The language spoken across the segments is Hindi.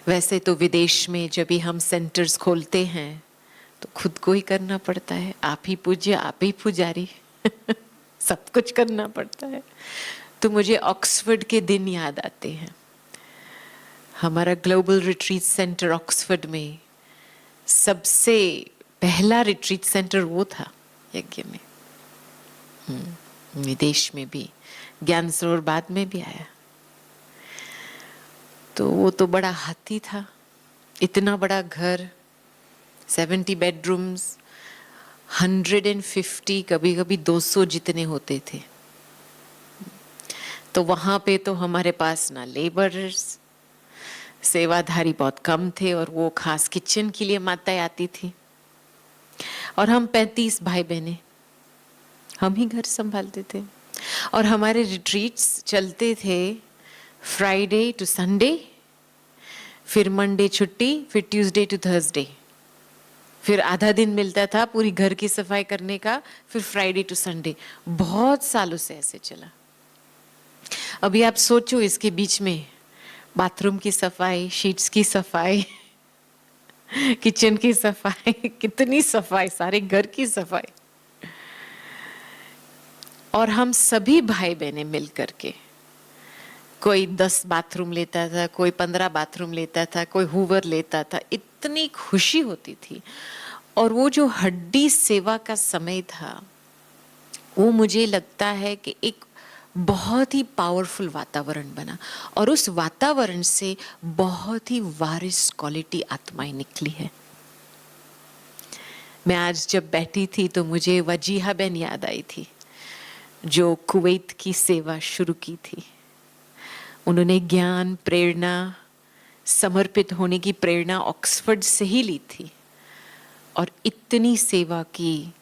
वैसे तो विदेश में जब भी हम सेंटर्स खोलते हैं तो खुद को ही करना पड़ता है, आप ही पूज्य आप ही पुजारी सब कुछ करना पड़ता है। तो मुझे ऑक्सफोर्ड के दिन याद आते हैं। हमारा ग्लोबल रिट्रीट सेंटर ऑक्सफोर्ड में सबसे पहला रिट्रीट सेंटर वो था यज्ञ में। विदेश में भी ज्ञान सरोवर बाद में भी आया। तो वो तो बड़ा हाथी था, इतना बड़ा घर, 70 बेडरूम्स, 150 कभी कभी 200 जितने होते थे। तो वहाँ पे तो हमारे पास ना लेबरर्स, सेवाधारी बहुत कम थे, और वो खास किचन के लिए माताएं आती थी, और हम 35 भाई बहनें, हम ही घर संभालते थे। और हमारे रिट्रीट्स चलते थे फ्राइडे टू संडे, फिर मंडे छुट्टी, फिर ट्यूसडे टू थर्सडे, फिर आधा दिन मिलता था पूरी घर की सफाई करने का, फिर फ्राइडे टू संडे। बहुत सालों से ऐसे चला। अभी आप सोचो, इसके बीच में बाथरूम की सफाई, शीट्स की सफाई, किचन की सफाई, कितनी सफाई, सारे घर की सफाई। और हम सभी भाई बहनें मिल करके, कोई 10 बाथरूम लेता था, कोई 15 बाथरूम लेता था, कोई हूवर लेता था। इतनी खुशी होती थी। और वो जो हड्डी सेवा का समय था, वो मुझे लगता है कि एक बहुत ही पावरफुल वातावरण बना, और उस वातावरण से बहुत ही वारिस क्वालिटी आत्माएं निकली है। मैं आज जब बैठी थी तो मुझे वजीहा बहन याद आई थी, जो कुवैत की सेवा शुरू की थी। उन्होंने ज्ञान, प्रेरणा, समर्पित होने की प्रेरणा ऑक्सफोर्ड से ही ली थी, और इतनी सेवा की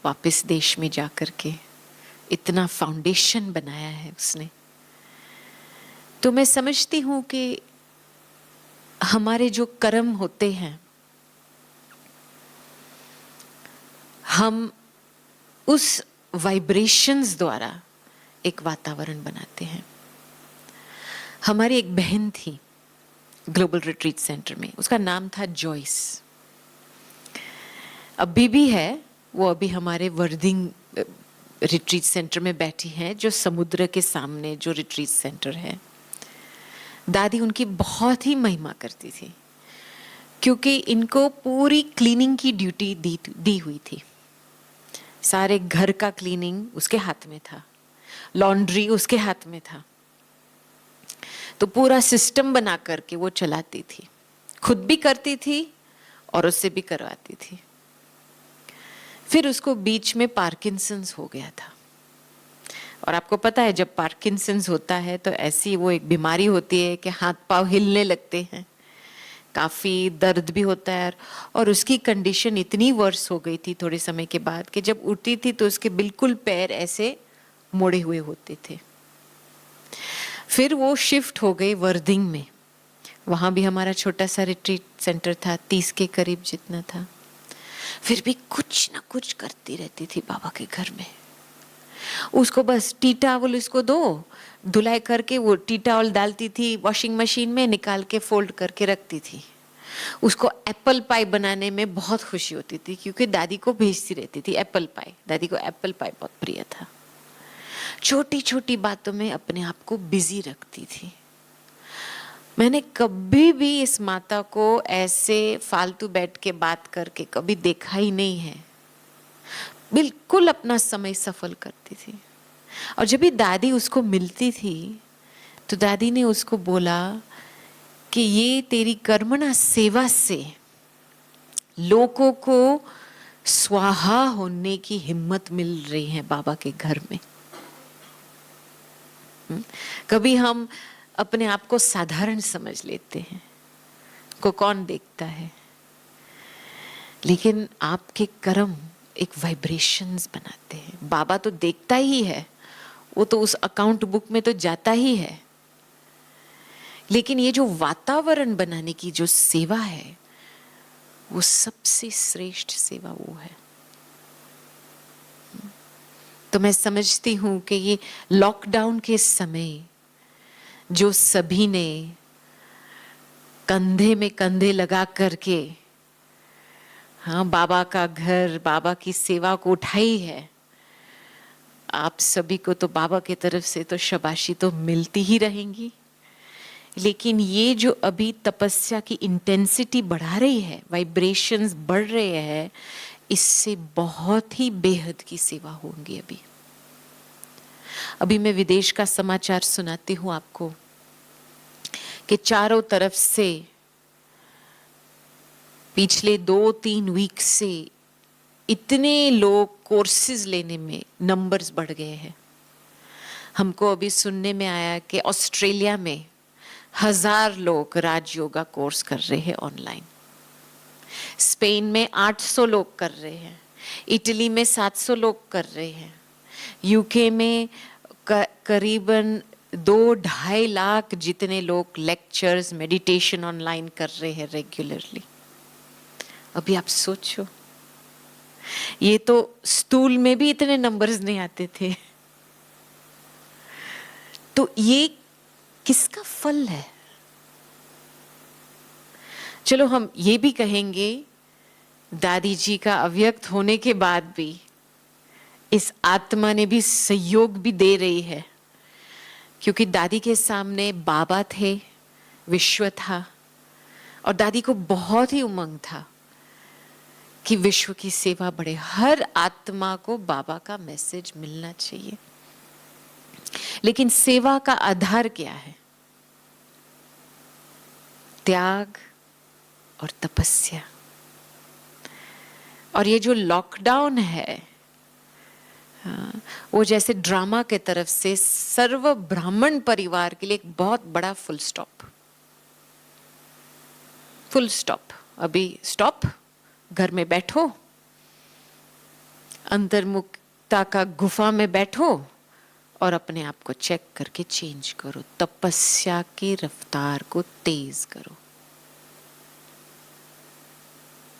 वापस देश में जाकर के, इतना फाउंडेशन बनाया है उसने। तो मैं समझती हूँ कि हमारे जो कर्म होते हैं, हम उस वाइब्रेशंस द्वारा एक वातावरण बनाते हैं। हमारी एक बहन थी ग्लोबल रिट्रीट सेंटर में, उसका नाम था जॉयस। अभी भी है वो, अभी हमारे वर्दिंग रिट्रीट सेंटर में बैठी हैं, जो समुद्र के सामने जो रिट्रीट सेंटर है। दादी उनकी बहुत ही महिमा करती थी, क्योंकि इनको पूरी क्लीनिंग की ड्यूटी दी हुई थी। सारे घर का क्लीनिंग उसके हाथ में था, लॉन्ड्री उसके हाथ में था। तो पूरा सिस्टम बना करके वो चलाती थी, खुद भी करती थी और उससे भी करवाती थी। फिर उसको बीच में पार्किंसंस हो गया था, और आपको पता है जब पार्किंसंस होता है तो ऐसी वो एक बीमारी होती है कि हाथ पांव हिलने लगते हैं, काफ़ी दर्द भी होता है। और उसकी कंडीशन इतनी वर्स हो गई थी थोड़े समय के बाद कि जब उठती थी तो उसके बिल्कुल पैर ऐसे मोड़े हुए होते थे। फिर वो शिफ्ट हो गई वर्दिंग में, वहाँ भी हमारा छोटा सा रिट्रीट सेंटर था, 30 के करीब जितना था। फिर भी कुछ ना कुछ करती रहती थी बाबा के घर में। उसको बस टी टावल उसको दो, धुलाई करके वो टी टावल डालती थी वॉशिंग मशीन में, निकाल के फोल्ड करके रखती थी। उसको एप्पल पाई बनाने में बहुत खुशी होती थी, क्योंकि दादी को भेजती रहती थी एप्पल पाई। दादी को एप्पल पाई बहुत प्रिय था। छोटी छोटी बातों में अपने आप को बिजी रखती थी। मैंने कभी भी इस माता को ऐसे फालतू बैठ के बात करके कभी देखा ही नहीं है। बिल्कुल अपना समय सफल करती थी। और जब भी दादी उसको मिलती थी तो दादी ने उसको बोला कि ये तेरी कर्मणा सेवा से लोगों को स्वाहा होने की हिम्मत मिल रही है बाबा के घर में। कभी हम अपने आप को साधारण समझ लेते हैं, को कौन देखता है, लेकिन आपके कर्म एक वाइब्रेशंस बनाते हैं। बाबा तो देखता ही है, वो तो उस अकाउंट बुक में तो जाता ही है, लेकिन ये जो वातावरण बनाने की जो सेवा है, वो सबसे श्रेष्ठ सेवा वो है। तो मैं समझती हूँ कि ये लॉकडाउन के समय जो सभी ने कंधे में कंधे लगा करके, हाँ, बाबा का घर, बाबा की सेवा को उठाई है। आप सभी को तो बाबा की तरफ से तो शाबाशी तो मिलती ही रहेंगी, लेकिन ये जो अभी तपस्या की इंटेंसिटी बढ़ा रही है, वाइब्रेशंस बढ़ रहे हैं, इससे बहुत ही बेहद की सेवा होंगी। अभी मैं विदेश का समाचार सुनाती हूँ आपको कि चारों तरफ से पिछले 2-3 वीक से इतने लोग कोर्सेज लेने में नंबर्स बढ़ गए हैं। हमको अभी सुनने में आया कि ऑस्ट्रेलिया में 1000 लोग राज योगा कोर्स कर रहे हैं ऑनलाइन। स्पेन में 800 लोग कर रहे हैं, इटली में 700 लोग कर रहे हैं, यूके में करीबन 2-2.5 लाख जितने लोग लेक्चर्स, मेडिटेशन ऑनलाइन कर रहे हैं रेगुलरली। अभी आप सोचो, ये तो स्कूल में भी इतने नंबर्स नहीं आते थे। तो ये किसका फल है? चलो हम ये भी कहेंगे, दादी जी का अव्यक्त होने के बाद भी इस आत्मा ने भी सहयोग भी दे रही है, क्योंकि दादी के सामने बाबा थे, विश्व था, और दादी को बहुत ही उमंग था कि विश्व की सेवा बढ़े, हर आत्मा को बाबा का मैसेज मिलना चाहिए। लेकिन सेवा का आधार क्या है? त्याग और तपस्या। और ये जो लॉकडाउन है, वो जैसे ड्रामा के तरफ से सर्व ब्राह्मण परिवार के लिए एक बहुत बड़ा फुल स्टॉप। अभी स्टॉप, घर में बैठो, अंतर्मुखता का गुफा में बैठो और अपने आप को चेक करके चेंज करो, तपस्या की रफ्तार को तेज करो,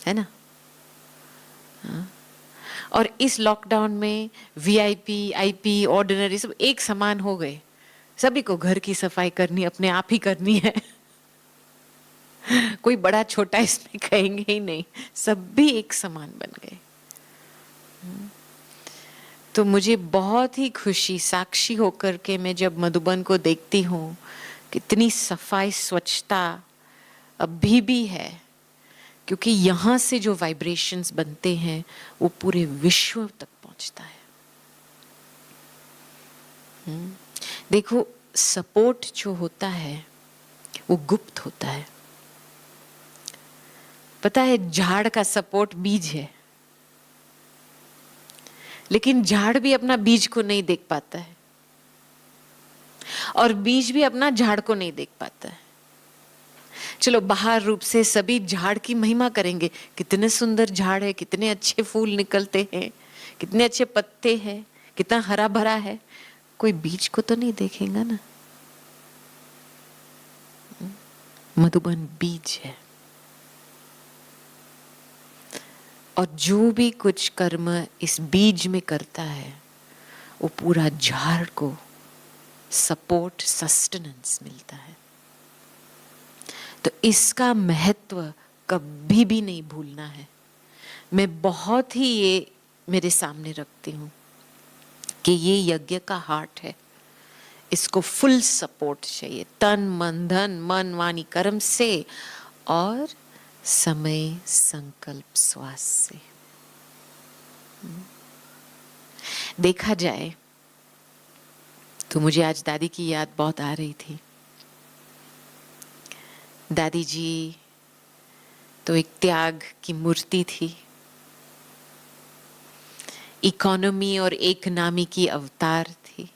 है ना? हाँ? और इस लॉकडाउन में वीआईपी, आईपी, ऑर्डिनरी सब एक समान हो गए। सभी को घर की सफाई करनी अपने आप ही करनी है। कोई बड़ा छोटा इसमें कहेंगे ही नहीं, सब भी एक समान बन गए। तो मुझे बहुत ही खुशी, साक्षी होकर के मैं जब मधुबन को देखती हूँ, कितनी सफाई, स्वच्छता अभी भी है, क्योंकि यहाँ से जो वाइब्रेशंस बनते हैं वो पूरे विश्व तक पहुँचता है। देखो, सपोर्ट जो होता है वो गुप्त होता है। पता है, झाड़ का सपोर्ट बीज है, लेकिन झाड़ भी अपना बीज को नहीं देख पाता है, और बीज भी अपना झाड़ को नहीं देख पाता है। चलो, बाहर रूप से सभी झाड़ की महिमा करेंगे, कितने सुंदर झाड़ है, कितने अच्छे फूल निकलते हैं, कितने अच्छे पत्ते हैं, कितना हरा भरा है। कोई बीज को तो नहीं देखेगा ना। मधुबन बीज है, और जो भी कुछ कर्म इस बीज में करता है वो पूरा झाड़ को सपोर्ट, सस्टेनेंस मिलता है। तो इसका महत्व कभी भी नहीं भूलना है। मैं बहुत ही ये मेरे सामने रखती हूँ कि ये यज्ञ का हार्ट है, इसको फुल सपोर्ट चाहिए, तन मन धन, मन वाणी कर्म से, और समय संकल्प श्वास से। देखा जाए तो मुझे आज दादी की याद बहुत आ रही थी। दादी जी तो एक त्याग की मूर्ति थी, इकोनॉमी और एक नामी की अवतार थी,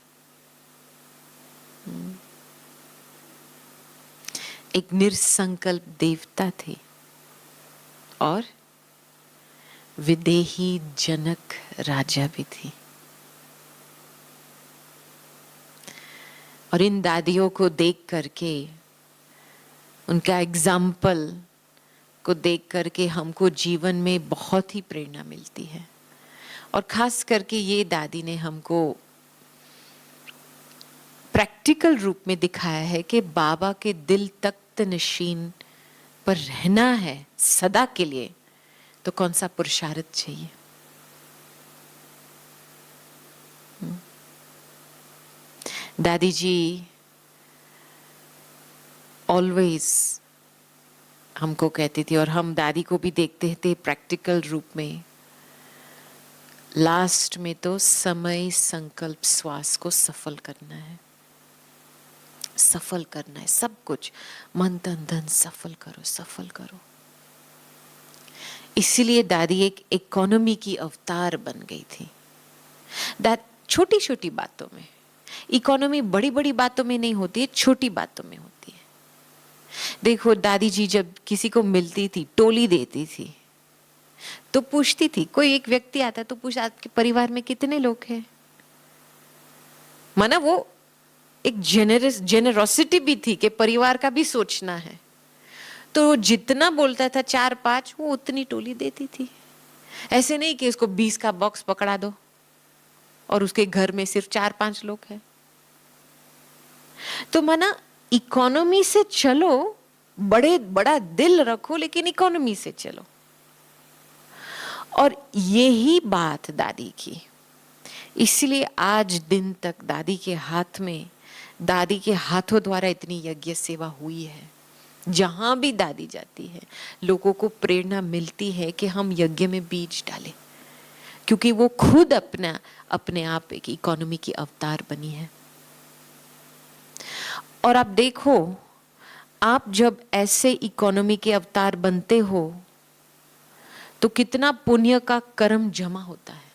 एक निरसंकल्प देवता थी, और विदेही जनक राजा भी थी। और इन दादियों को देख करके, उनका एग्जाम्पल को देख करके हमको जीवन में बहुत ही प्रेरणा मिलती है। और खास करके ये दादी ने हमको प्रैक्टिकल रूप में दिखाया है कि बाबा के दिल तख्त नशीन पर रहना है सदा के लिए, तो कौन सा पुरुषार्थ चाहिए? दादी जी ऑलवेज हमको कहती थी, और हम दादी को भी देखते थे प्रैक्टिकल रूप में, लास्ट में तो समय संकल्प श्वास को सफल करना है, सफल करना है सब कुछ, मन तन धन सफल करो, सफल करो। इसीलिए दादी एक इकोनॉमी की अवतार बन गई थी। छोटी छोटी बातों में इकोनॉमी, बड़ी बड़ी बातों में नहीं होती है, छोटी बातों में होती है। देखो दादी जी जब किसी को मिलती थी, टोली देती थी, तो पूछती थी, कोई एक व्यक्ति आता तो पूछ, आपके परिवार में कितने लोग हैं? माना वो एक जेनरोसिटी भी थी कि परिवार का भी सोचना है। तो जितना बोलता था 4-5, वो उतनी टोली देती थी। ऐसे नहीं कि उसको 20 का बॉक्स पकड़ा दो और उसके घर में सिर्फ 4-5 लोग हैं। तो माना इकोनॉमी से चलो, बड़ा दिल रखो, लेकिन इकोनॉमी से चलो। और यही बात दादी की, इसलिए आज दिन तक दादी के हाथ में, दादी के हाथों द्वारा इतनी यज्ञ सेवा हुई है। जहां भी दादी जाती है, लोगों को प्रेरणा मिलती है कि हम यज्ञ में बीज डालें, क्योंकि वो खुद अपने आप एक इकोनॉमी की अवतार बनी है। और आप देखो, आप जब ऐसे इकोनॉमी के अवतार बनते हो तो कितना पुण्य का कर्म जमा होता है।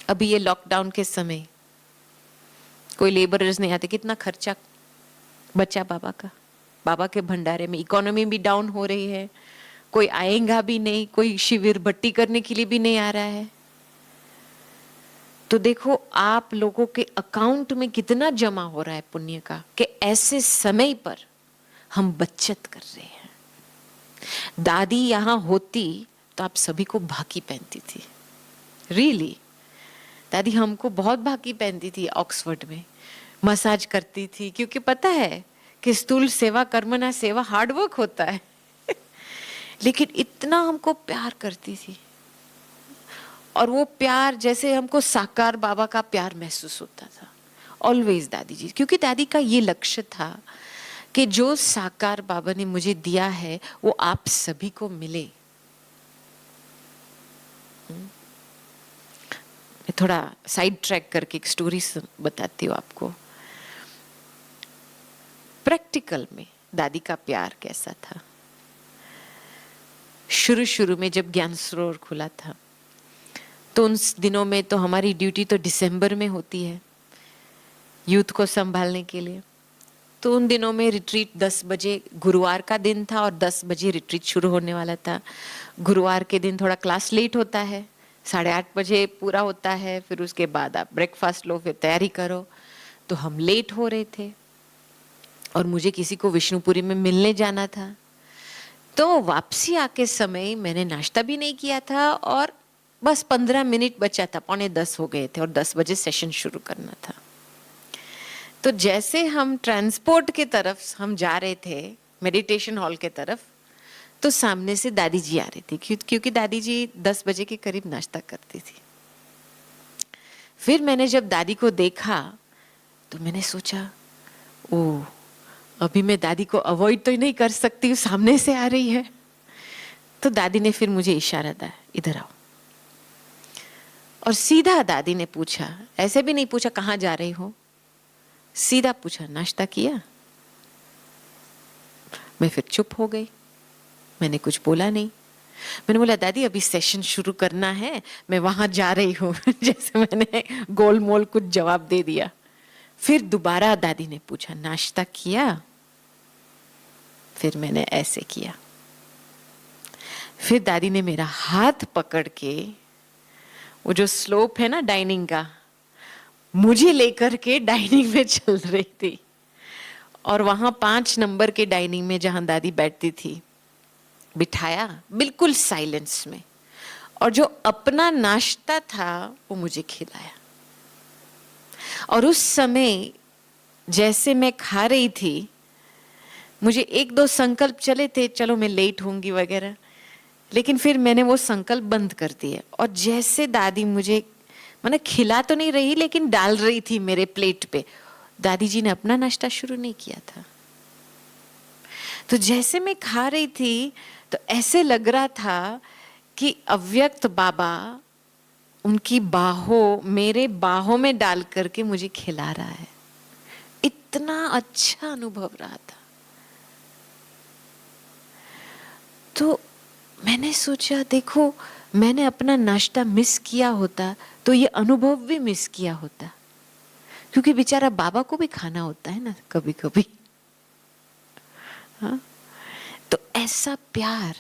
अभी ये लॉकडाउन के समय कोई लेबरर्स नहीं आते, कितना खर्चा बचा बाबा के भंडारे में। इकोनॉमी भी डाउन हो रही है, कोई आएगा भी नहीं, कोई शिविर भट्टी करने के लिए भी नहीं आ रहा है। तो देखो आप लोगों के अकाउंट में कितना जमा हो रहा है पुण्य का, कि ऐसे समय पर हम बचत कर रहे हैं। दादी यहाँ होती तो आप सभी को भाकी पहनती थी, रियली। दादी हमको बहुत भाकी पहनती थी, ऑक्सफोर्ड में मसाज करती थी, क्योंकि पता है कि स्थूल सेवा कर्मणा सेवा हार्डवर्क होता है लेकिन इतना हमको प्यार करती थी, और वो प्यार जैसे हमको साकार बाबा का प्यार महसूस होता था ऑलवेज दादी जी। क्योंकि दादी का ये लक्ष्य था कि जो साकार बाबा ने मुझे दिया है वो आप सभी को मिले। मैं थोड़ा साइड ट्रैक करके एक स्टोरी बताती हूँ आपको। प्रैक्टिकल में दादी का प्यार कैसा था। शुरू में जब ज्ञान सरोवर खुला था, तो उन दिनों में तो हमारी ड्यूटी तो दिसंबर में होती है यूथ को संभालने के लिए। तो उन दिनों में रिट्रीट 10 बजे, गुरुवार का दिन था और 10 बजे रिट्रीट शुरू होने वाला था। गुरुवार के दिन थोड़ा क्लास लेट होता है, 8:30 बजे पूरा होता है, फिर उसके बाद आप ब्रेकफास्ट लो, फिर तैयारी करो। तो हम लेट हो रहे थे और मुझे किसी को विष्णुपुरी में मिलने जाना था। तो वापसी आके समय मैंने नाश्ता भी नहीं किया था और बस 15 मिनट बचा था, 9:45 हो गए थे और 10 बजे सेशन शुरू करना था। तो जैसे हम ट्रांसपोर्ट के तरफ हम जा रहे थे, मेडिटेशन हॉल के तरफ, तो सामने से दादी जी आ रही थी, क्योंकि दादी जी 10 बजे के करीब नाश्ता करती थी। फिर मैंने जब दादी को देखा तो मैंने सोचा, ओह अभी मैं दादी को अवॉइड तो नहीं कर सकती हूँ, सामने से आ रही है। तो दादी ने फिर मुझे इशारा दिया, इधर आओ। और सीधा दादी ने पूछा, ऐसे भी नहीं पूछा कहाँ जा रही हो, सीधा पूछा नाश्ता किया। मैं फिर चुप हो गई, मैंने कुछ बोला नहीं। मैंने बोला दादी अभी सेशन शुरू करना है, मैं वहां जा रही हूँ जैसे मैंने गोल मोल कुछ जवाब दे दिया। फिर दोबारा दादी ने पूछा नाश्ता किया, फिर मैंने ऐसे किया। फिर दादी ने मेरा हाथ पकड़ के, वो जो स्लोप है ना डाइनिंग का, मुझे लेकर के डाइनिंग में चल रही थी। और वहां 5 नंबर के डाइनिंग में जहां दादी बैठती थी, बिठाया बिल्कुल साइलेंस में, और जो अपना नाश्ता था वो मुझे खिलाया। और उस समय जैसे मैं खा रही थी, मुझे एक दो संकल्प चले थे, चलो मैं लेट होंगी वगैरह, लेकिन फिर मैंने वो संकल्प बंद कर दिए। और जैसे दादी मुझे मैंने खिला तो नहीं रही लेकिन डाल रही थी मेरे प्लेट पे, दादी जी ने अपना नाश्ता शुरू नहीं किया था। तो जैसे मैं खा रही थी तो ऐसे लग रहा था कि अव्यक्त बाबा उनकी बाहों, मेरे बाहों में डाल करके मुझे खिला रहा है। इतना अच्छा अनुभव रहा था। तो मैंने सोचा, देखो मैंने अपना नाश्ता मिस किया होता तो ये अनुभव भी मिस किया होता, क्योंकि बेचारा बाबा को भी खाना होता है ना कभी कभी। हाँ, तो ऐसा प्यार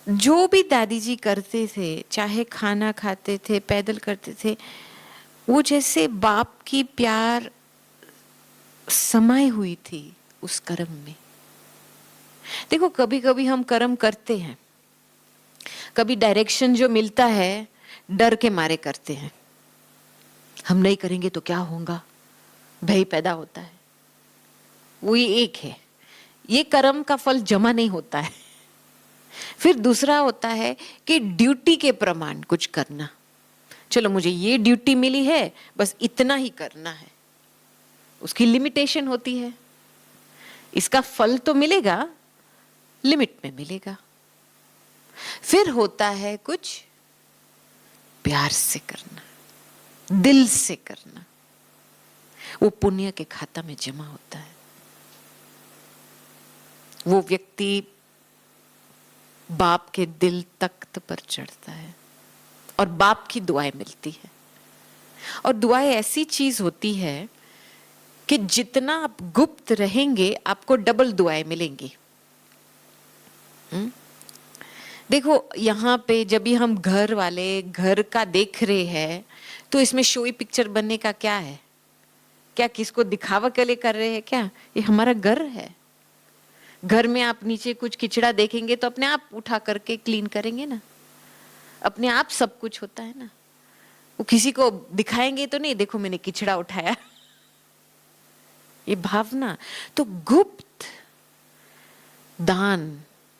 जो भी दादी जी करते थे, चाहे खाना खाते थे, पैदल करते थे, वो जैसे बाप की प्यार समाई हुई थी उस कर्म में। देखो कभी कभी हम कर्म करते हैं, कभी डायरेक्शन जो मिलता है डर के मारे करते हैं, हम नहीं करेंगे तो क्या होगा, भय पैदा होता है। वो ये एक है, ये कर्म का फल जमा नहीं होता है। फिर दूसरा होता है कि ड्यूटी के प्रमाण कुछ करना, चलो मुझे ये ड्यूटी मिली है बस इतना ही करना है, उसकी लिमिटेशन होती है, इसका फल तो मिलेगा लिमिट में मिलेगा। फिर होता है कुछ प्यार से करना, दिल से करना, वो पुण्य के खाता में जमा होता है। वो व्यक्ति बाप के दिल तख्त पर चढ़ता है और बाप की दुआएं मिलती है। और दुआएं ऐसी चीज होती है कि जितना आप गुप्त रहेंगे आपको डबल दुआएं मिलेंगी। देखो यहाँ पे जब भी हम घर वाले घर का देख रहे हैं तो इसमें शोई पिक्चर बनने का क्या है? क्या किसको दिखावा के लिए कर रहे हैं क्या? ये हमारा घर है। घर में आप नीचे कुछ किचड़ा देखेंगे तो अपने आप उठा करके क्लीन करेंगे ना, अपने आप सब कुछ होता है ना। वो किसी को दिखाएंगे तो नहीं, देखो मैंने किचड़ा उठाया। ये भावना तो गुप्त दान,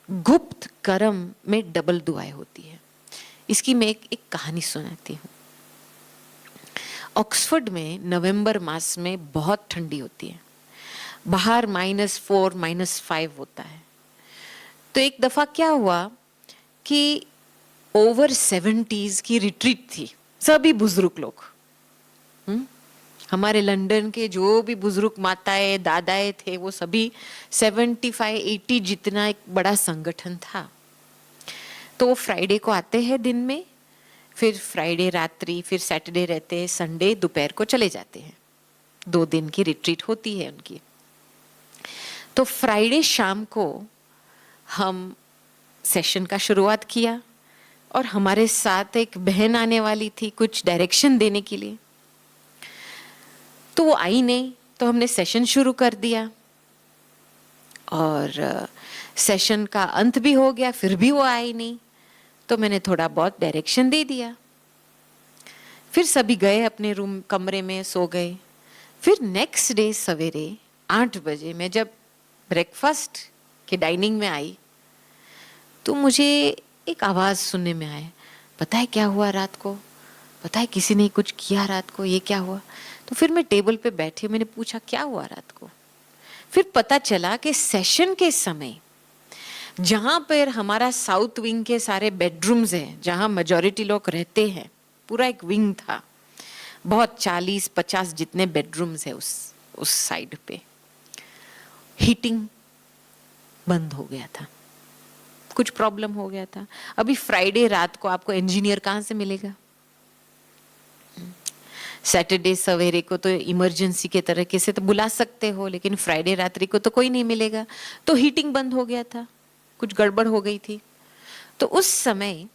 गुप्त कर्म में डबल दुआएं होती है। इसकी मैं एक कहानी सुनाती हूँ। ऑक्सफोर्ड में नवंबर मास में बहुत ठंडी होती है, बाहर -4 -5 होता है। तो एक दफा क्या हुआ कि ओवर 70s की रिट्रीट थी, सभी बुजुर्ग लोग, हमारे लंदन के जो भी बुजुर्ग माताएं दादाएं थे वो सभी 75-80 जितना एक बड़ा संगठन था। तो वो फ्राइडे को आते हैं दिन में, फिर फ्राइडे रात्रि, फिर सैटरडे रहते हैं, संडे दोपहर को चले जाते हैं। 2 दिन की रिट्रीट होती है उनकी। तो फ्राइडे शाम को हम सेशन का शुरुआत किया और हमारे साथ एक बहन आने वाली थी कुछ डायरेक्शन देने के लिए। तो वो आई नहीं, तो हमने सेशन शुरू कर दिया और सेशन का अंत भी हो गया, फिर भी वो आई नहीं। तो मैंने थोड़ा बहुत डायरेक्शन दे दिया, फिर सभी गए अपने रूम कमरे में सो गए। फिर नेक्स्ट डे सवेरे 8 बजे मैं जब ब्रेकफास्ट के डाइनिंग में आई तो मुझे एक आवाज सुनने में आया, पता है क्या हुआ रात को, पता है किसी ने कुछ किया रात को, ये क्या हुआ? तो फिर मैं टेबल पे बैठी, मैंने पूछा क्या हुआ रात को। फिर पता चला कि सेशन के समय जहां पर हमारा साउथ विंग के सारे बेडरूम्स हैं, जहां मेजॉरिटी लोग रहते हैं, पूरा एक विंग था, बहुत 40-50 जितने बेडरूम्स है उस साइड पे, हीटिंग बंद हो गया था, कुछ प्रॉब्लम हो गया था। अभी फ्राइडे रात को आपको इंजीनियर कहां से मिलेगा? सैटरडे सवेरे को तो इमरजेंसी के तरीके से तो बुला सकते हो, लेकिन फ्राइडे रात्रि को तो कोई नहीं मिलेगा। तो हीटिंग बंद हो गया था, कुछ गड़बड़ हो गई थी। तो उस समय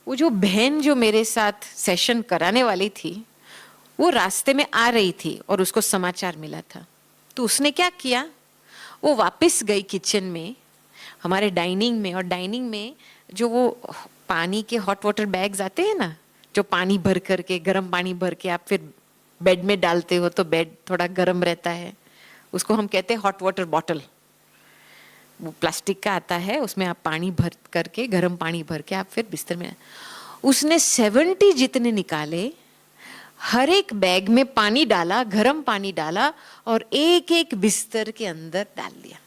वो जो बहन जो मेरे साथ सेशन कराने वाली थी वो रास्ते में आ रही थी और उसको समाचार मिला था। तो उसने क्या किया, वो वापस गई किचन में हमारे डाइनिंग में, और डाइनिंग में जो वो पानी के हॉट वाटर बैग्स आते हैं ना, जो पानी भर करके, गर्म पानी भर के आप फिर बेड में डालते हो तो बेड थोड़ा गर्म रहता है, उसको हम कहते हैं हॉट वाटर बॉटल। वो प्लास्टिक का आता है, उसमें आप पानी भर करके, गर्म पानी भर के आप फिर बिस्तर में, उसने 70 जितने निकाले, हर एक बैग में पानी डाला, गर्म पानी डाला और एक एक बिस्तर के अंदर डाल दिया,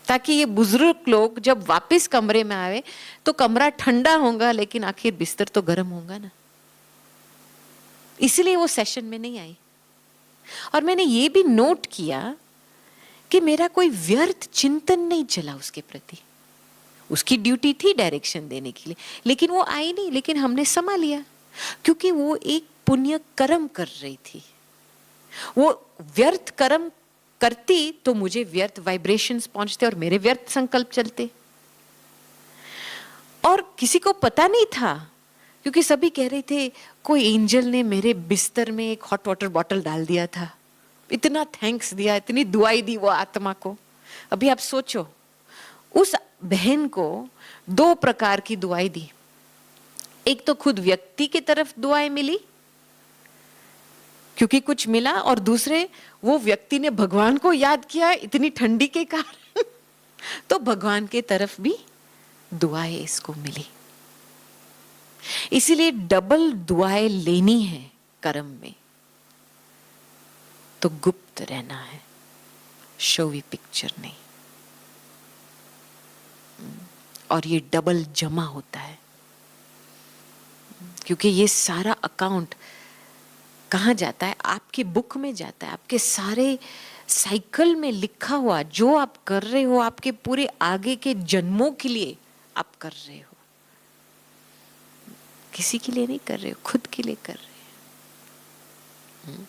ताकि ये बुजुर्ग लोग जब वापस कमरे में आवे तो कमरा ठंडा होगा लेकिन आखिर बिस्तर तो गर्म होगा ना। इसलिए वो सेशन में नहीं आई। और मैंने ये भी नोट किया कि मेरा कोई व्यर्थ चिंतन नहीं चला उसके प्रति। उसकी ड्यूटी थी डायरेक्शन देने के लिए, लेकिन वो आई नहीं, लेकिन हमने संभाल लिया, क्योंकि वो एक पुण्य कर्म कर रही थी। वो व्यर्थ कर्म करती तो मुझे व्यर्थ वाइब्रेशंस पहुंचते और मेरे व्यर्थ संकल्प चलते। और किसी को पता नहीं था, क्योंकि सभी कह रहे थे कोई एंजल ने मेरे बिस्तर में एक हॉट वाटर बॉटल डाल दिया था, इतना थैंक्स दिया, इतनी दुआई दी वो आत्मा को। अभी आप सोचो, उस बहन को 2 प्रकार की दुआई दी। एक तो खुद व्यक्ति की तरफ दुआएं मिली क्योंकि कुछ मिला, और दूसरे वो व्यक्ति ने भगवान को याद किया इतनी ठंडी के कारण तो भगवान के तरफ भी दुआएं इसको मिली। इसीलिए डबल दुआएं लेनी है कर्म में, तो गुप्त रहना है, शोवी पिक्चर नहीं। और ये डबल जमा होता है, क्योंकि ये सारा अकाउंट कहाँ जाता है? आपकी बुक में जाता है, आपके सारे साइकिल में लिखा हुआ जो आप कर रहे हो, आपके पूरे आगे के जन्मों के लिए आप कर रहे हो, किसी के लिए नहीं कर रहे हो, खुद के लिए कर रहे हो।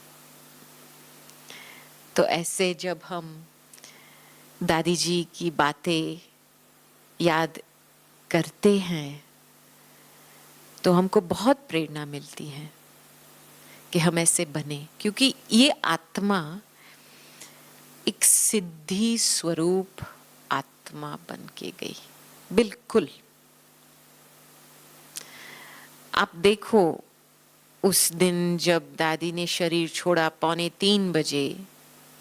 तो ऐसे जब हम दादी जी की बातें याद करते हैं तो हमको बहुत प्रेरणा मिलती है कि हम ऐसे बने, क्योंकि ये आत्मा एक सिद्धि स्वरूप आत्मा बन के गई। बिल्कुल आप देखो, उस दिन जब दादी ने शरीर छोड़ा 2:45 बजे,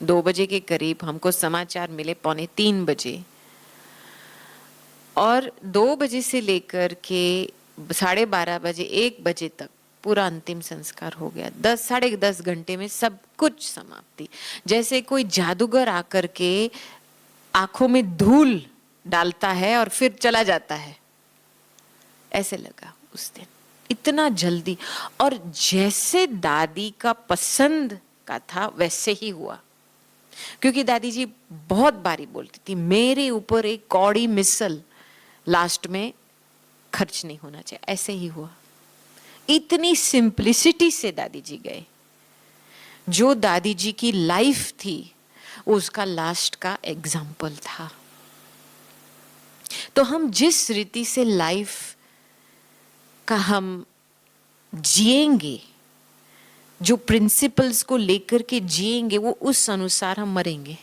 2 बजे के करीब हमको समाचार मिले, 2:45 बजे, और 2 बजे से लेकर के 12:30 बजे 1 बजे तक पूरा अंतिम संस्कार हो गया। 10-10.5 घंटे में सब कुछ समाप्ति। जैसे कोई जादूगर आकर के आंखों में धूल डालता है और फिर चला जाता है, ऐसे लगा उस दिन, इतना जल्दी। और जैसे दादी का पसंद का था वैसे ही हुआ, क्योंकि दादी जी बहुत बारी बोलती थी मेरे ऊपर एक कौड़ी मिसल लास्ट में खर्च नहीं होना चाहिए। ऐसे ही हुआ, इतनी सिंप्लिसिटी से दादी जी गए। जो दादी जी की लाइफ थी उसका लास्ट का एग्जाम्पल था। तो हम जिस रीति से लाइफ का हम जिएंगे, जो प्रिंसिपल्स को लेकर के जिएंगे, वो उस अनुसार हम मरेंगे।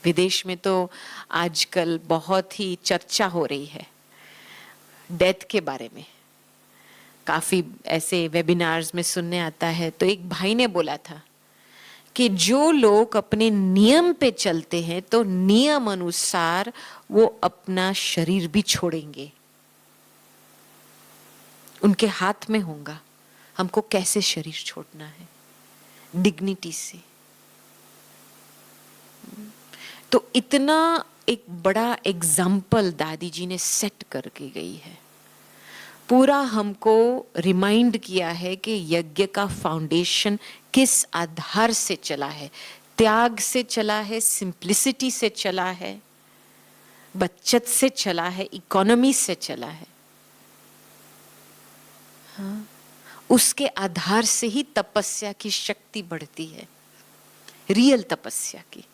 विदेश में तो आजकल बहुत ही चर्चा हो रही है डेथ के बारे में, काफी ऐसे वेबिनार्स में सुनने आता है। तो एक भाई ने बोला था कि जो लोग अपने नियम पे चलते हैं तो नियम अनुसार वो अपना शरीर भी छोड़ेंगे, उनके हाथ में होगा हमको कैसे शरीर छोड़ना है, डिग्निटी से। तो इतना एक बड़ा एग्जाम्पल दादी जी ने सेट करके गई है। पूरा हमको रिमाइंड किया है कि यज्ञ का फाउंडेशन किस आधार से चला है, त्याग से चला है, सिंप्लिसिटी से चला है, बचत से चला है, इकोनॉमी से चला है। हाँ, उसके आधार से ही तपस्या की शक्ति बढ़ती है, रियल तपस्या की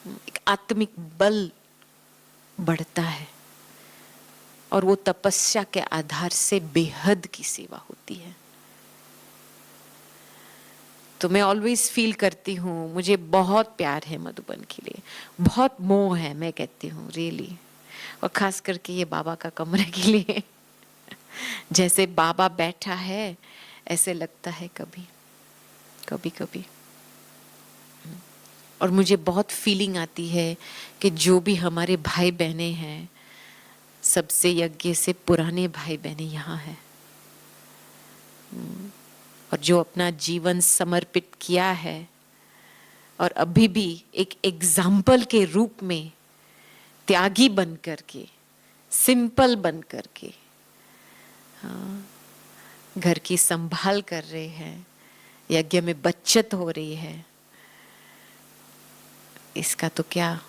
एक आत्मिक बल बढ़ता है, और वो तपस्या के आधार से बेहद की सेवा होती है। तो मैं ऑलवेज फील करती हूँ, मुझे बहुत प्यार है मधुबन के लिए, बहुत मोह है, मैं कहती हूँ रियली, और खास करके ये बाबा का कमरे के लिए। जैसे बाबा बैठा है ऐसे लगता है कभी कभी कभी। और मुझे बहुत फीलिंग आती है कि जो भी हमारे भाई बहनें हैं, सबसे यज्ञ से पुराने भाई बहनें यहाँ हैं, और जो अपना जीवन समर्पित किया है और अभी भी एक एग्जाम्पल के रूप में त्यागी बन करके, सिंपल बन करके घर की संभाल कर रहे हैं, यज्ञ में बचत हो रही है, इसका तो क्या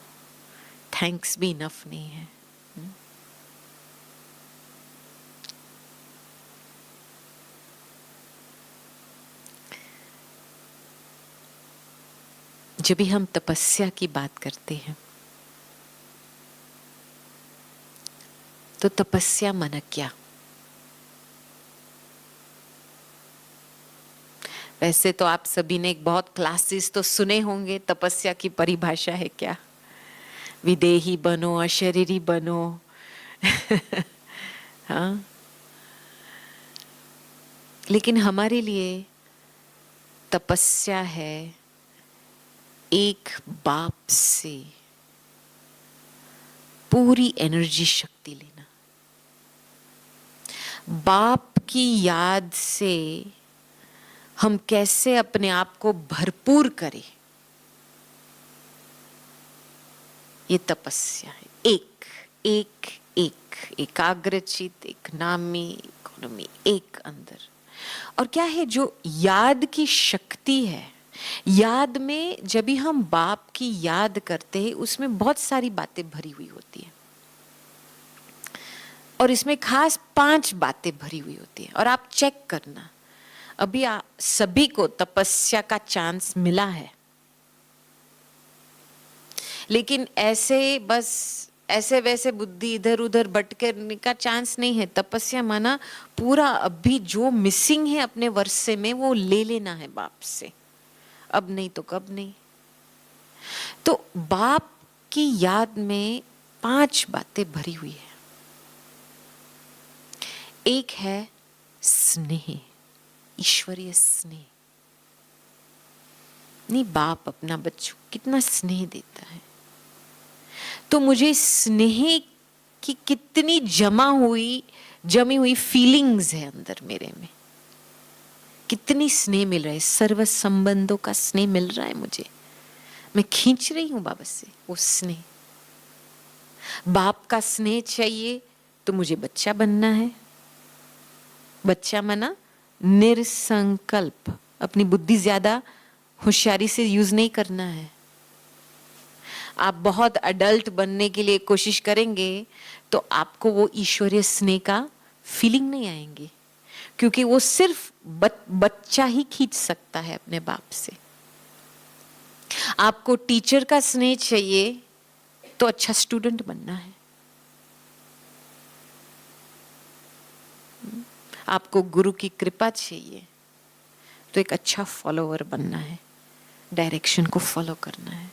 थैंक्स भी इनफ नहीं है। जब भी हम तपस्या की बात करते हैं तो तपस्या माना क्या? वैसे तो आप सभी ने एक बहुत क्लासेस तो सुने होंगे, तपस्या की परिभाषा है क्या? विदेही बनो, अशरीरी बनो। हाँ, लेकिन हमारे लिए तपस्या है एक बाप से पूरी एनर्जी शक्ति लेना, बाप की याद से हम कैसे अपने आप को भरपूर करें, ये तपस्या है। एक एक एक एकाग्रचित, एक नामी, इकोनॉमी, एक अंदर। और क्या है जो याद की शक्ति है, याद में जब भी हम बाप की याद करते हैं उसमें बहुत सारी बातें भरी हुई होती है, और इसमें खास 5 बातें भरी हुई होती है। और आप चेक करना, अभी सभी को तपस्या का चांस मिला है, लेकिन ऐसे बस ऐसे वैसे बुद्धि इधर उधर भटकने का चांस नहीं है। तपस्या माना पूरा अभी जो मिसिंग है अपने वर्षे में वो ले लेना है बाप से, अब नहीं तो कब नहीं। तो बाप की याद में 5 बातें भरी हुई है। एक है स्नेह, ईश्वरीय स्नेह। नहीं, बाप अपना बच्चों कितना स्नेह देता है, तो मुझे स्नेह की कितनी जमी हुई फीलिंग्स है अंदर मेरे में, कितनी स्नेह मिल रहा है, सर्व संबंधों का स्नेह मिल रहा है मुझे, मैं खींच रही हूं बाबा से वो स्नेह। बाप का स्नेह चाहिए तो मुझे बच्चा बनना है। बच्चा मना निरसंकल्प, अपनी बुद्धि ज्यादा होशियारी से यूज नहीं करना है। आप बहुत अडल्ट बनने के लिए कोशिश करेंगे तो आपको वो ईश्वरीय स्नेह का फीलिंग नहीं आएंगे, क्योंकि वो सिर्फ बच्चा ही खींच सकता है अपने बाप से। आपको टीचर का स्नेह चाहिए तो अच्छा स्टूडेंट बनना है, आपको गुरु की कृपा चाहिए तो एक अच्छा फॉलोअर बनना है, डायरेक्शन को फॉलो करना है।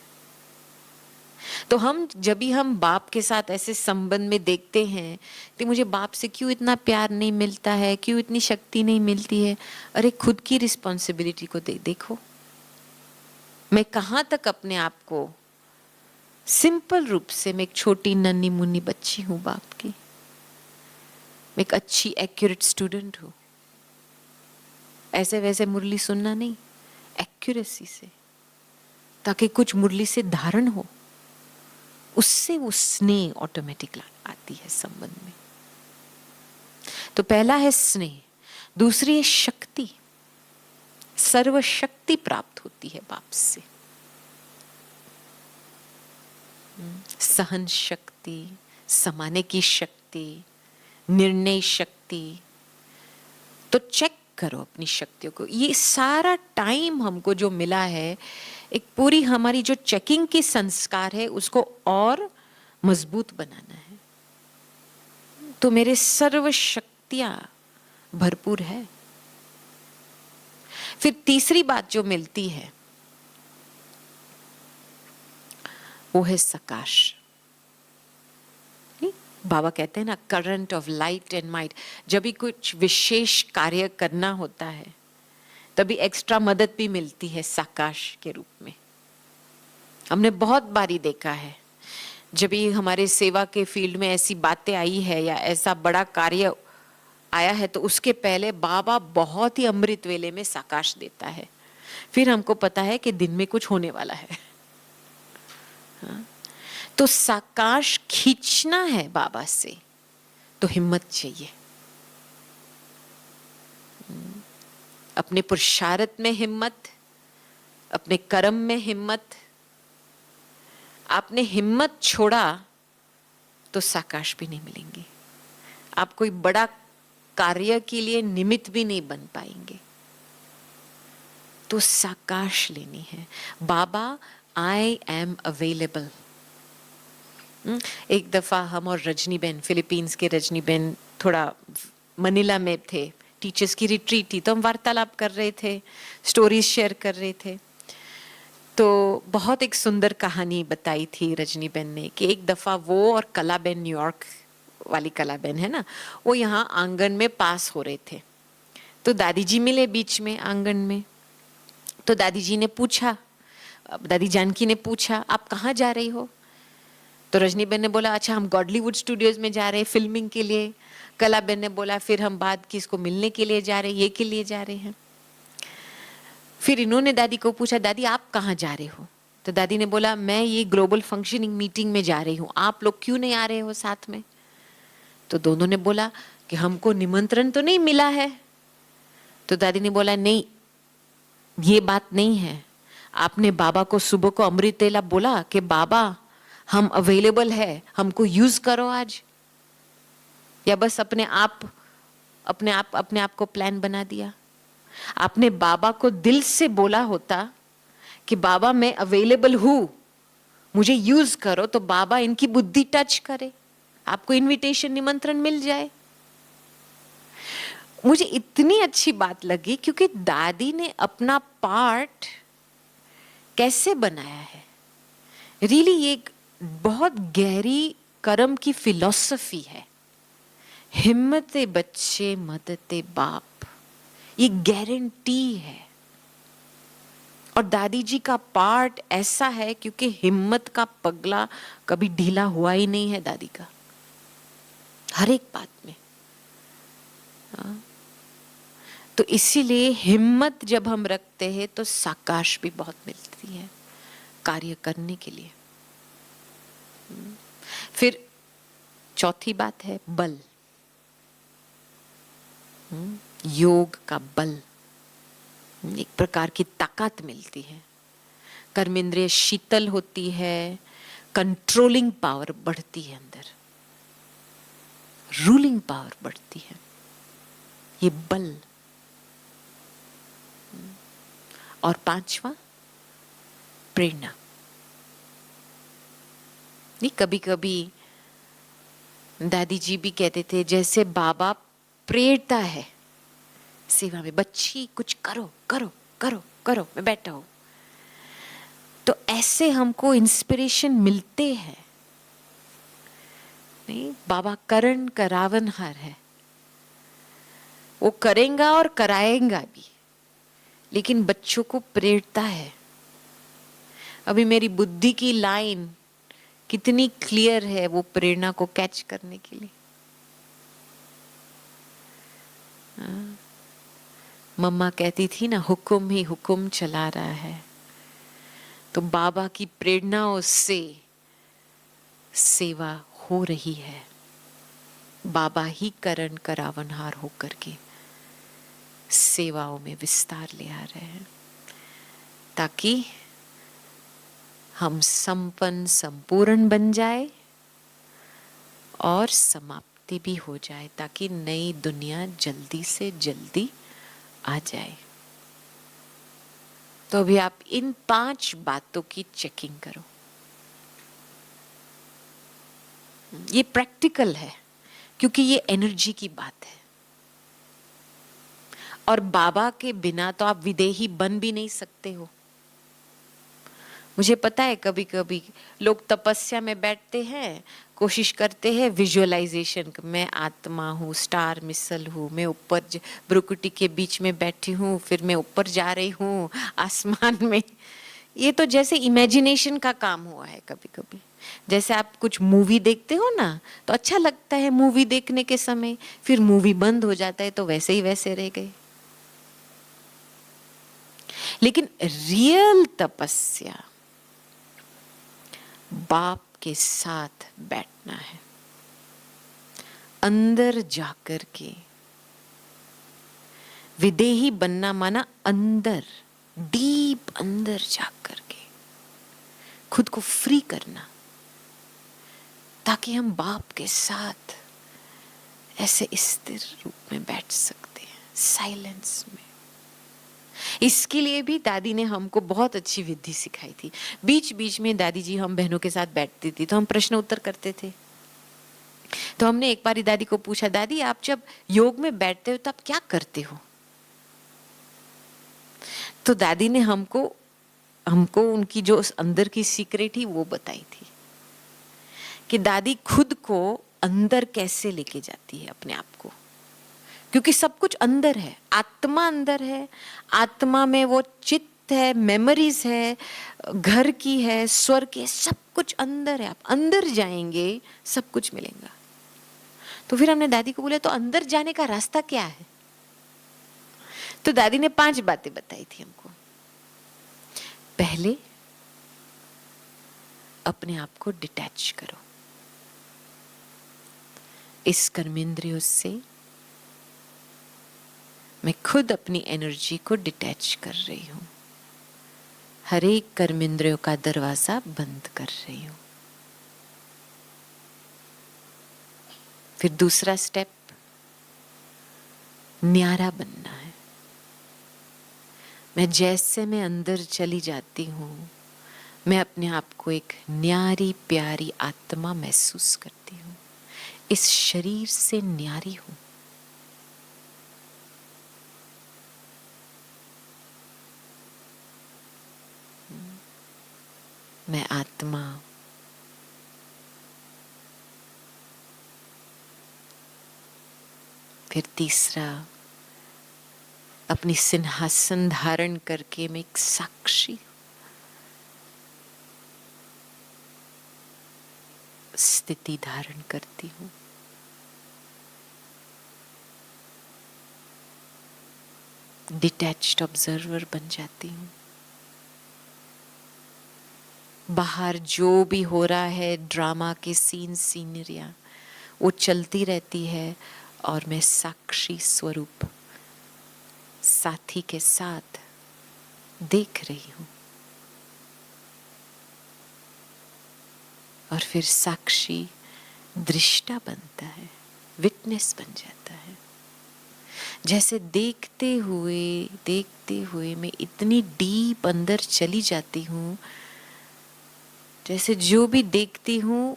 तो हम जब भी हम बाप के साथ ऐसे संबंध में देखते हैं कि मुझे बाप से क्यों इतना प्यार नहीं मिलता है, क्यों इतनी शक्ति नहीं मिलती है, अरे खुद की रिस्पॉन्सिबिलिटी को देखो। मैं कहाँ तक अपने आप को सिंपल रूप से, मैं एक छोटी नन्ही मुन्नी बच्ची हूँ बाप की, मैं एक अच्छी एक्यूरेट स्टूडेंट हूँ। ऐसे वैसे मुरली सुनना नहीं, एक्यूरेसी से, ताकि कुछ मुरली से धारण हो, उससे वो स्नेह ऑटोमेटिक आती है संबंध में। तो पहला है स्नेह, दूसरी है शक्ति, सर्व शक्ति प्राप्त होती है बाप से, सहन शक्ति, समाने की शक्ति, निर्णय शक्ति। तो चेक करो अपनी शक्तियों को। ये सारा टाइम हमको जो मिला है, एक पूरी हमारी जो चेकिंग की संस्कार है उसको और मजबूत बनाना है। तो मेरे सर्व शक्तियां भरपूर है। फिर तीसरी बात जो मिलती है वो है सकाश। बाबा कहते हैं ना, current of light and might. जब भी कुछ विशेष कार्य करना होता है तभी एक्स्ट्रा मदद भी मिलती है साकाश के रूप में। हमने बहुत बारी देखा है, जब भी हमारे सेवा के फील्ड में ऐसी बातें आई है या ऐसा बड़ा कार्य आया है, तो उसके पहले बाबा बहुत ही अमृत वेले में साकाश देता है, फिर हमको पता है कि दिन में कुछ होने वाला है। हाँ? तो साकाश खींचना है बाबा से, तो हिम्मत चाहिए। अपने पुरुषार्थ में हिम्मत, अपने कर्म में हिम्मत। आपने हिम्मत छोड़ा तो साकाश भी नहीं मिलेंगे। आप कोई बड़ा कार्य के लिए निमित्त भी नहीं बन पाएंगे। तो साकाश लेनी है। बाबा, आई एम अवेलेबल। एक दफा हम और रजनी बेन, फिलीपींस के रजनी बेन, थोड़ा मनीला में थे, टीचर्स की रिट्रीट थी, तो हम वार्तालाप कर रहे थे, स्टोरीज शेयर कर रहे थे। तो बहुत एक सुंदर कहानी बताई थी रजनी बेन ने कि एक दफा वो और कला बेन, न्यूयॉर्क वाली कला बेन है ना, वो यहाँ आंगन में पास हो रहे थे। तो दादी जी मिले बीच में आंगन में। तो दादी जी ने पूछा, दादी जानकी ने पूछा, आप कहाँ जा रही हो? तो रजनी बेन ने बोला, अच्छा हम गॉडलीवुड स्टूडियोज में जा रहे हैं फिल्मिंग के लिए। कला बेन ने बोला, फिर हम बाद किसको मिलने के लिए जा रहे हैं, ये के लिए जा रहे हैं। फिर इन्होंने दादी को पूछा, दादी आप कहाँ जा रहे हो? तो दादी ने बोला, मैं ये ग्लोबल फंक्शनिंग मीटिंग में जा रही हूँ, आप लोग क्यों नहीं आ रहे हो साथ में? तो दोनों ने बोला कि हमको निमंत्रण तो नहीं मिला है। तो दादी ने बोला, नहीं ये बात नहीं है, आपने बाबा को सुबह को अमृत वेला बोला कि बाबा हम अवेलेबल है, हमको यूज करो आज, या बस अपने आप को प्लान बना दिया? आपने बाबा को दिल से बोला होता कि बाबा मैं अवेलेबल हूं, मुझे यूज करो, तो बाबा इनकी बुद्धि टच करे, आपको इनविटेशन, निमंत्रण मिल जाए। मुझे इतनी अच्छी बात लगी क्योंकि दादी ने अपना पार्ट कैसे बनाया है। रियली ये एक बहुत गहरी कर्म की फिलॉसफी है। हिम्मते बच्चे मदते बाप, ये गारंटी है। और दादी जी का पार्ट ऐसा है क्योंकि हिम्मत का पगला कभी ढीला हुआ ही नहीं है दादी का, हर एक बात में। तो इसीलिए हिम्मत जब हम रखते हैं तो साकाश भी बहुत मिलती है कार्य करने के लिए। फिर चौथी बात है बल, योग का बल, एक प्रकार की ताकत मिलती है। कर्मेंद्रिय शीतल होती है, कंट्रोलिंग पावर बढ़ती है, अंदर रूलिंग पावर बढ़ती है, ये बल। और पांचवा प्रेरणा। नहीं, कभी कभी दादी जी भी कहते थे जैसे बाबा प्रेरता है सेवा में, बच्ची कुछ करो करो करो करो, मैं बैठा हूं। तो ऐसे हमको इंस्पिरेशन मिलते हैं। नहीं, बाबा करण करावनहार है, वो करेगा और कराएगा भी, लेकिन बच्चों को प्रेरता है। अभी मेरी बुद्धि की लाइन कितनी क्लियर है वो प्रेरणा को कैच करने के लिए। मम्मा कहती थी ना, हुक्म ही हुक्म चला रहा है। तो बाबा की प्रेरणाओं से सेवा हो रही है। बाबा ही करण करावनहार होकर के सेवाओं में विस्तार ले आ रहे हैं, ताकि हम संपन्न संपूर्ण बन जाए और समाप्ति भी हो जाए, ताकि नई दुनिया जल्दी से जल्दी आ जाए। तो अभी आप इन 5 बातों की चेकिंग करो। ये प्रैक्टिकल है क्योंकि ये एनर्जी की बात है, और बाबा के बिना तो आप विदेही बन भी नहीं सकते हो। मुझे पता है कभी कभी लोग तपस्या में बैठते हैं, कोशिश करते हैं विजुअलाइजेशन, मैं आत्मा हूँ, स्टार मिसल हूँ, मैं ऊपर भ्रुकुटी के बीच में बैठी हूँ, फिर मैं ऊपर जा रही हूँ आसमान में। ये तो जैसे इमेजिनेशन का काम हुआ है कभी कभी। जैसे आप कुछ मूवी देखते हो ना, तो अच्छा लगता है मूवी देखने के समय, फिर मूवी बंद हो जाता है तो वैसे ही वैसे रह गए। लेकिन रियल तपस्या बाप के साथ बैठना है, अंदर जाकर के। विदेही बनना माना अंदर, डीप अंदर जाकर के खुद को फ्री करना, ताकि हम बाप के साथ ऐसे स्थिर रूप में बैठ सकते हैं, साइलेंस में। इसके लिए भी दादी ने हमको बहुत अच्छी विधि सिखाई थी। बीच बीच में दादी जी हम बहनों के साथ बैठती थी तो हम प्रश्न उत्तर करते थे। तो हमने एक बार दादी को पूछा, दादी आप जब योग में बैठते हो तो आप क्या करते हो? तो दादी ने हमको उनकी जो अंदर की सीक्रेट थी वो बताई थी कि दादी खुद को अंदर कैसे लेके जाती है अपने आप को, क्योंकि सब कुछ अंदर है, आत्मा अंदर है, आत्मा में वो चित्त है, मेमोरीज है, घर की है, स्वर्ग है, सब कुछ अंदर है। आप अंदर जाएंगे सब कुछ मिलेगा। तो फिर हमने दादी को बोला तो अंदर जाने का रास्ता क्या है? तो दादी ने 5 बातें बताई थी हमको। पहले अपने आप को डिटैच करो इस कर्मेंद्रियों से। मैं खुद अपनी एनर्जी को डिटैच कर रही हूं, हर एक कर्मेंद्रियों का दरवाजा बंद कर रही हूं। फिर दूसरा स्टेप, न्यारा बनना है। मैं अंदर चली जाती हूं, मैं अपने आप को एक न्यारी प्यारी आत्मा महसूस करती हूं, इस शरीर से न्यारी हूं। मैं आत्मा। फिर तीसरा, अपनी सिंहासन धारण करके मैं एक साक्षी स्थिति धारण करती हूं। डिटैच्ड ऑब्जर्वर बन जाती हूं। बाहर जो भी हो रहा है, ड्रामा के सीनरियां वो चलती रहती है और मैं साक्षी स्वरूप साथी के साथ देख रही हूं। और फिर साक्षी दृष्टा बनता है, विटनेस बन जाता है। जैसे देखते हुए मैं इतनी डीप अंदर चली जाती हूँ, जैसे जो भी देखती हूँ,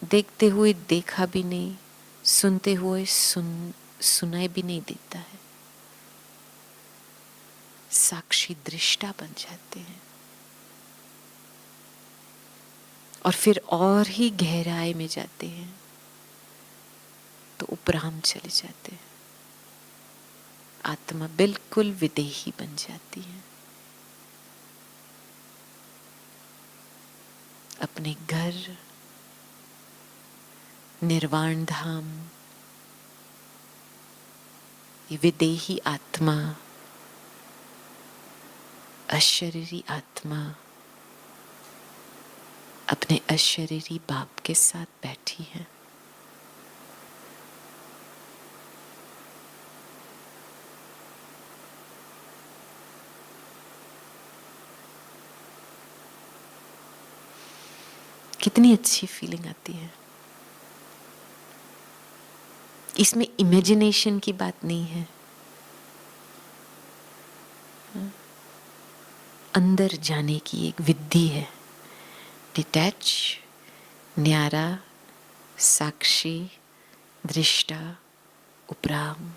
देखते हुए देखा भी नहीं, सुनते हुए सुनाई भी नहीं देता है। साक्षी दृष्टा बन जाते हैं और फिर और ही गहराई में जाते हैं तो उपराम चले जाते हैं। आत्मा बिल्कुल विदेही बन जाती है, अपने घर निर्वाण धाम, ये विदेही आत्मा, अशरीरी आत्मा अपने अशरीरी बाप के साथ बैठी है। कितनी अच्छी फीलिंग आती है। इसमें इमेजिनेशन की बात नहीं है, अंदर जाने की एक विधि है। डिटैच, न्यारा, साक्षी, दृष्टा, उपराम,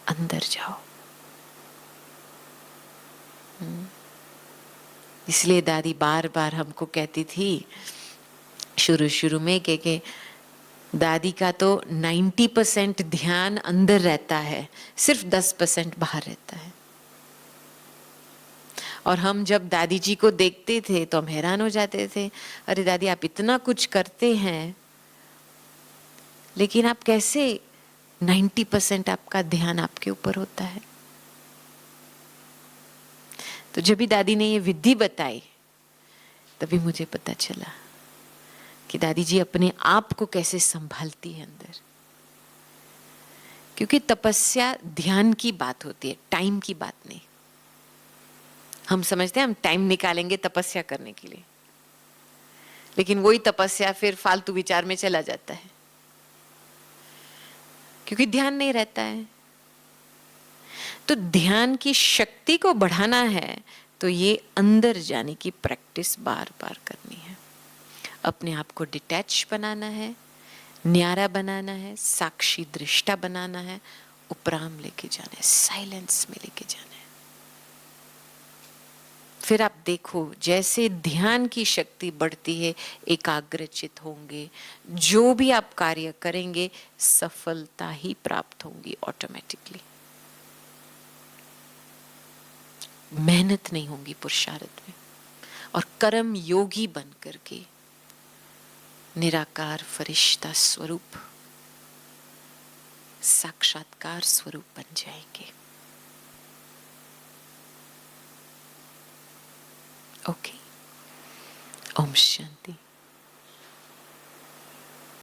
अंदर जाओ। इसलिए दादी बार बार हमको कहती थी शुरू में कि दादी का तो 90% ध्यान अंदर रहता है, सिर्फ 10% बाहर रहता है। और हम जब दादी जी को देखते थे तो हम हैरान हो जाते थे, अरे दादी आप इतना कुछ करते हैं लेकिन आप कैसे 90% आपका ध्यान आपके ऊपर होता है। तो जब भी दादी ने ये विधि बताई तभी मुझे पता चला कि दादी जी अपने आप को कैसे संभालती है अंदर। क्योंकि तपस्या ध्यान की बात होती है, टाइम की बात नहीं। हम समझते हैं हम टाइम निकालेंगे तपस्या करने के लिए, लेकिन वही तपस्या फिर फालतू विचार में चला जाता है क्योंकि ध्यान नहीं रहता है। तो ध्यान की शक्ति को बढ़ाना है तो ये अंदर जाने की प्रैक्टिस बार बार करनी है। अपने आप को डिटैच बनाना है, न्यारा बनाना है, साक्षी दृष्टा बनाना है, उपराम लेके जाना है, साइलेंस में लेके जाना है। फिर आप देखो जैसे ध्यान की शक्ति बढ़ती है, एकाग्रचित होंगे, जो भी आप कार्य करेंगे सफलता ही प्राप्त होगी ऑटोमेटिकली। मेहनत नहीं होगी पुरुषार्थ में, और कर्म योगी बन करके निराकार फरिश्ता स्वरूप, साक्षात्कार स्वरूप बन जाएंगे। ओके, ओम शांति।